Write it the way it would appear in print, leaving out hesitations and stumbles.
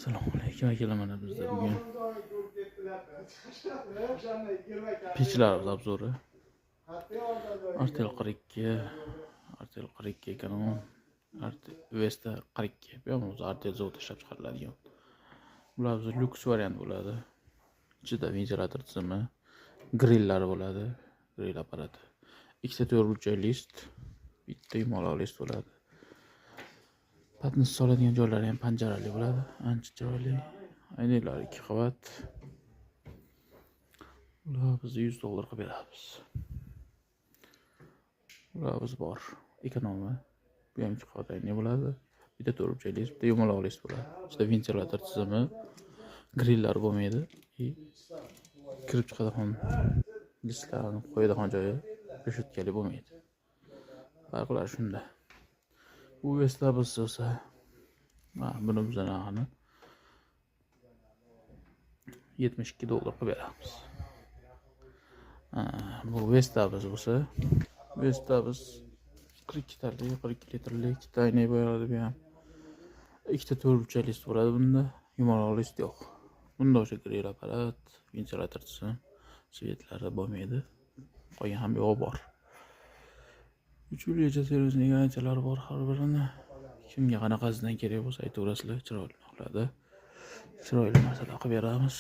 Assalomu alaykum akalar, mana bizda bugun pechlarimiz obzori. Artel 42, Artel 42 Canon, Artel Vesta 42. Bu ham o'zi Artel zavodi ishlab chiqariladigan. Bular o'zi lyuks variant bo'ladi. Ichida ventilyator tizimi, grilllar bo'ladi, grill apparati. Ikkita 4 burchak list, bitta yumaloq list bo'ladi. Patnis soladigan joylari ham panjarali bo'ladi, ancha chiroyli. Aynalar 2 qavat. Ular biz $100 qilib beramiz. Ular biz bor. Ekonomi. Bu ham 2 qavat ayna bo'ladi. Bitta 4 burchak list, bitta yumaloq list bo'ladi. Ichida ventilyator tizimi, grilllar bo'lmaydi. Kirib chiqadigan listlarni qo'yadigan joyi reshetkali bo'lmaydi. Farqlar shunda. Bu Vesta bo'lsa, buni biz narxini $72 qilib beramiz. Bu Vesta bo'lsa, Vesta biz 42 talik, 42 litrlik ikkita ayna bo'ladi bu ham. Ikkita 4 burchak list bo'ladi bunda, yumaloq list yo'q. Bunda o'sha grill apparat, ventilyator tizim, svetlari bo'lmaydi. Qolgan ham yo'q bor. 3 yilgacha servisning garantiyalari bor har birini. Kimga qanaqasidan kerak bo'lsa aytaverasizlar, chiroyli narxlarda chiroyli narsalar qilib beramiz.